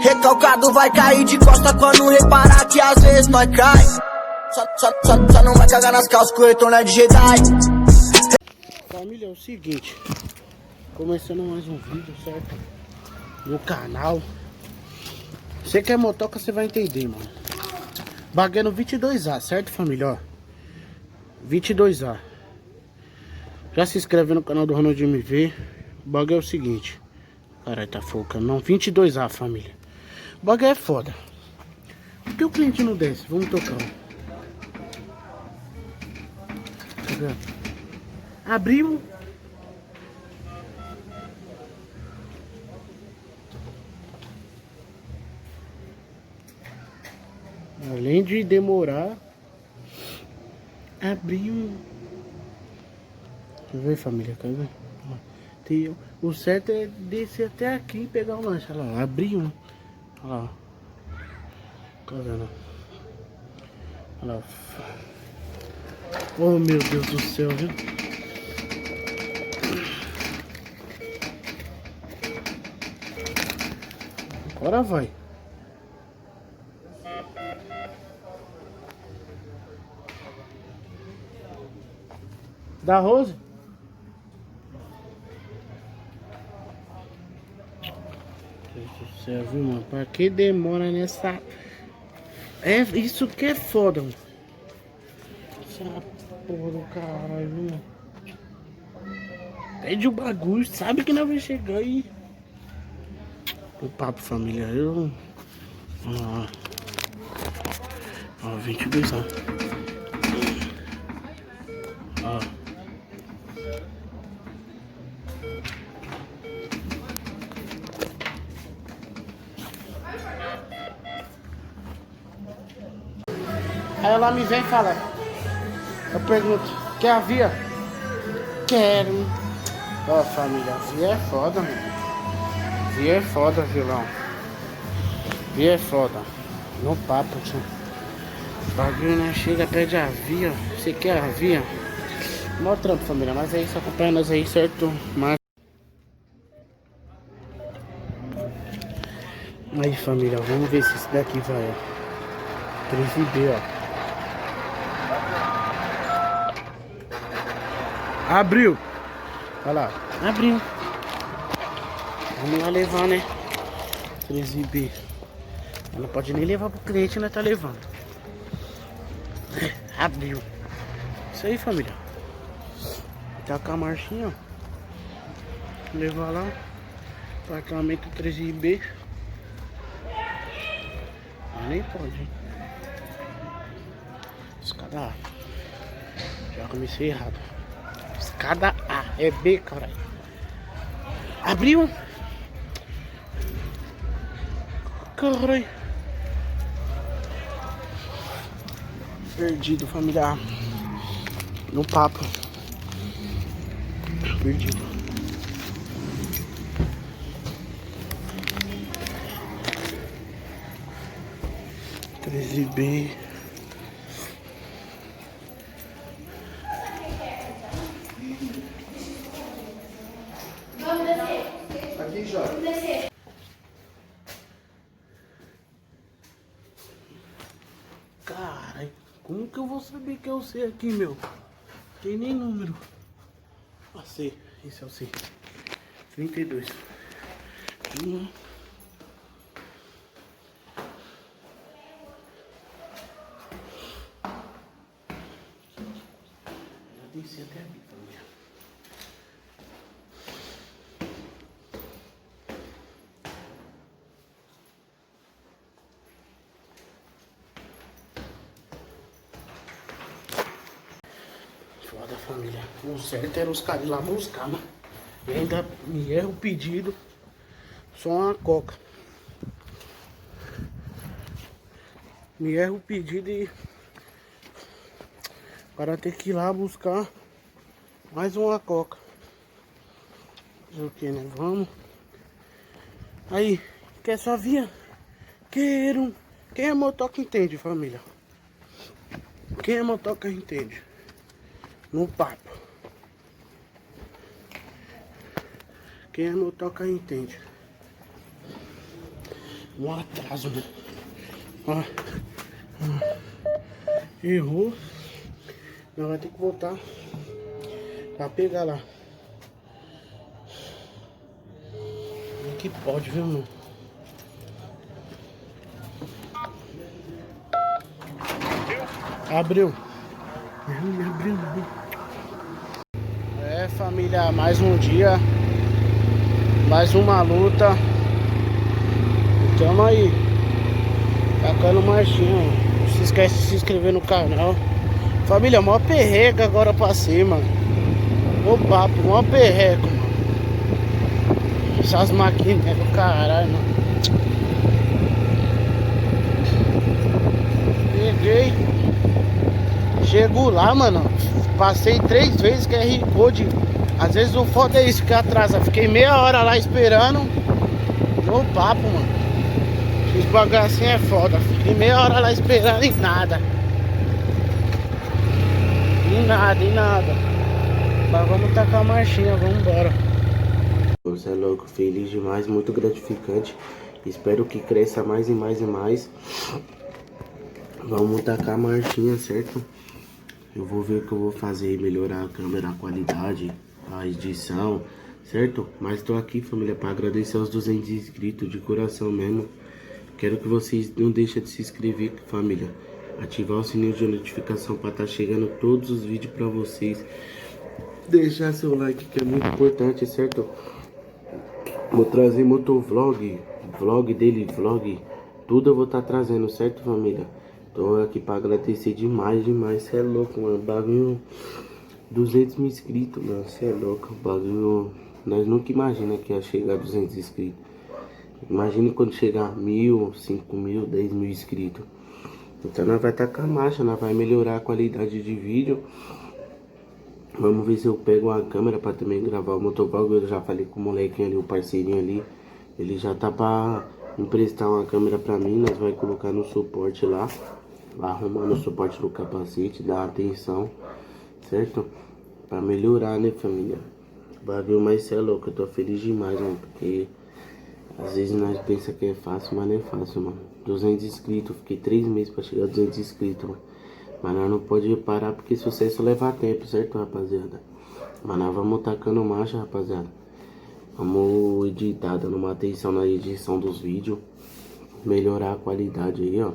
Recalcado vai cair de costa quando reparar que às vezes nós cai. Só não vai cagar nas calças que o retorno é de Jedi. Família, é o seguinte, começando mais um vídeo, certo? No canal. Você que é motoca, você vai entender, mano. Bagulho no 22A, certo, família? Ó, 22A. Já se inscreve no canal do Ronaldinho MV. O bagulho é o seguinte. Caralho, tá focando. Não, 22A, família. O bagulho é foda. Por que o cliente não desce? Vamos tocar. Tá vendo? Abriu. Além de demorar, abriu. Quer ver, família? Quer ver? O certo é descer até aqui e pegar o lanche. Olha lá, abriu. Olha lá. Tá vendo? Olha lá. Oh, meu Deus do céu, viu? Agora vai. Da Rose? Deus do céu, viu, mano? Pra que demora nessa... É isso que é foda, mano. Essa porra do caralho, viu, mano? Pede o bagulho, sabe que não vai chegar aí. O papo, família, eu... Ó, 22 anos. Ó. Aí ela me vem e fala. Eu pergunto, quer a via? Quero. Ó, família, a via é foda, mano. Via é foda, vilão. Via é foda. No papo, tio. O bagulho, né? Chega, pede a via. Você quer a via? Mó trampo, família. Mas é isso, acompanha nós aí, certo? Mas... Aí, família, vamos ver se esse daqui vai, ó. 3B, ó. Abriu. Olha lá. Abriu. Vamos lá levar, né? 13B. Não pode nem levar pro cliente, né? Tá levando. Abriu. Isso aí, família. Tá com a marchinha, ó. Levar lá. Apartamento 13B. Mas nem pode, hein? Escada A. Já comecei errado. Escada A. É B, caralho. Abriu. Caralho. Perdido, família. No papo. Perdido. B. Vamos descer. Aqui, Jorge. Vamos descer. Caralho, como que eu vou saber que é o C aqui, meu? Tem nem número. Ah, C, esse é o C. 32. Já desci até aqui, família. Foda, família. O certo era os caras ir lá buscar, mano. E ainda me erra o pedido. Só uma coca. Me erra o pedido e... para ter que ir lá buscar mais uma coca. O que, né? Vamos. Aí, quer sua via? Quero. Quem é motoca entende, família. Quem é motoca entende. No papo. Quem é motoca entende. Um atraso, mano. Ó. Errou. Nós vai ter que voltar pra pegar lá. Que pode, viu, mano? Abriu. Abriu. É, família, mais um dia. Mais uma luta. Tamo aí. Tacando marchinha. Não se esquece de se inscrever no canal. Família, mó perrega agora pra cima. Ô papo, mó perrego, mano. Essas máquinas do caralho, mano. Peguei. Chego lá, mano. Passei 3 vezes QR Code. Às vezes o foda é isso que atrasa. Fiquei meia hora lá esperando. No papo, mano. Esses bagacinhos é foda. Fiquei meia hora lá esperando e nada. E nada. Mas vamos tacar a marchinha, vamos embora. Você é louco, feliz demais, muito gratificante. Espero que cresça mais e mais e mais. Vamos tacar a marchinha, certo? Eu vou ver o que eu vou fazer, melhorar a câmera, a qualidade, a edição, certo? Mas tô aqui, família, para agradecer aos 200 inscritos de coração mesmo. Quero que vocês não deixem de se inscrever, família. Ativar o sininho de notificação para estar chegando todos os vídeos para vocês. Deixar seu like, que é muito importante, certo? Vou trazer motovlog, vlog, tudo eu vou estar trazendo, certo, família? Tô aqui pra agradecer demais, cê é louco, mano, bagulho, 200 mil inscritos, mano, cê é louco, bagulho, nós nunca imaginamos que ia chegar a 200 inscritos. Imagine quando chegar 1000, 5000, 10 mil inscritos. Então nós vai tacar a marcha, nós vai melhorar a qualidade de vídeo. Vamos ver se eu pego uma câmera pra também gravar o motovlog. Eu já falei com o molequinho ali, o parceirinho ali. Ele já tá pra emprestar uma câmera pra mim. Nós vai colocar no suporte lá. Arrumando o suporte do capacete, dar atenção, certo? Pra melhorar, né, família? O bagulho, mas cê é louco, eu tô feliz demais, mano. Porque às vezes nós pensamos que é fácil, mas não é fácil, mano. 200 inscritos, fiquei 3 meses pra chegar a 200 inscritos, mano. Mas nós não pode parar porque sucesso leva tempo, certo, rapaziada? Mas nós vamos tacando marcha, rapaziada. Vamos editar, dando uma atenção na edição dos vídeos. Melhorar a qualidade aí, ó.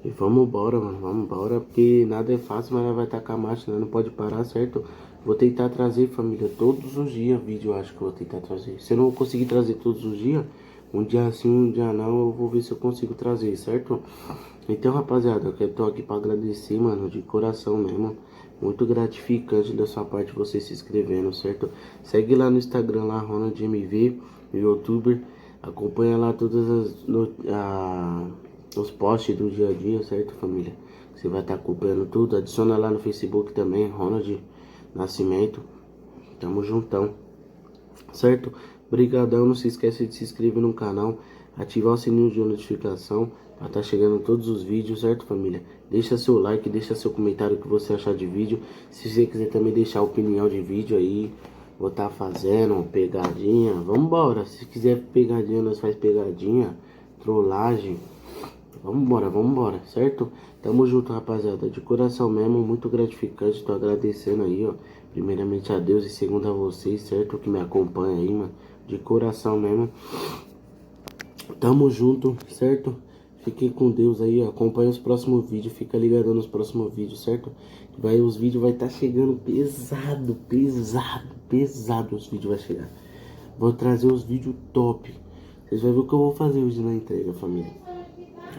E vamos embora, mano, vamos embora. Porque nada é fácil, mas nós vai tacar marcha, nós não pode parar, certo? Vou tentar trazer, família, todos os dias vídeo, eu acho que eu vou tentar trazer. Se eu não conseguir trazer todos os dias, um dia sim, um dia não, eu vou ver se eu consigo trazer, certo? Então, rapaziada, eu tô aqui pra agradecer, mano, de coração mesmo. Muito gratificante da sua parte você se inscrevendo, certo? Segue lá no Instagram, lá, RonaldMV, youtuber. Acompanha lá todas os posts do dia a dia, certo, família? Você vai estar acompanhando tudo. Adiciona lá no Facebook também, Ronald Nascimento. Tamo juntão, certo? Brigadão, não se esquece de se inscrever no canal, ativar o sininho de notificação para estar chegando todos os vídeos, certo, família? Deixa seu like, deixa seu comentário o que você achar de vídeo. Se você quiser também deixar opinião de vídeo aí, vou estar fazendo pegadinha, vambora. Se quiser pegadinha, nós faz pegadinha, trollagem. Vambora, certo? Tamo junto, rapaziada, de coração mesmo, muito gratificante. Tô agradecendo aí, ó, primeiramente a Deus e segundo a vocês, certo? Que me acompanha aí, mano, de coração mesmo. Tamo junto, certo? Fiquem com Deus aí, ó. Acompanha os próximos vídeos, fica ligado nos próximos vídeos, certo? Os vídeos vai estar chegando pesado os vídeos vai chegar. Vou trazer os vídeos top. Vocês vão ver o que eu vou fazer hoje na entrega, família.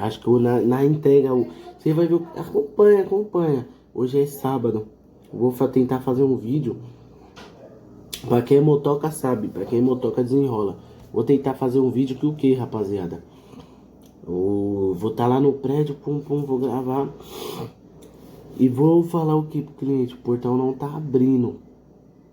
Acho que eu, na entrega, você vai ver, acompanha. Hoje é sábado. Vou tentar fazer um vídeo. Pra quem é motoca sabe, pra quem é motoca desenrola. Vou tentar fazer um vídeo que o que, rapaziada? Vou estar lá no prédio, vou gravar. E vou falar o que pro cliente? O portão não tá abrindo,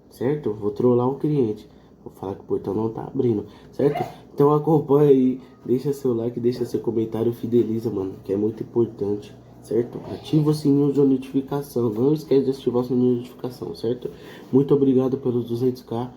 certo? Vou trollar o cliente. Vou falar que o portão não tá abrindo, certo? Então acompanha aí, deixa seu like, deixa seu comentário, fideliza, mano, que é muito importante, certo? Ativa o sininho de notificação, não esquece de ativar o sininho de notificação, certo? Muito obrigado pelos 200k,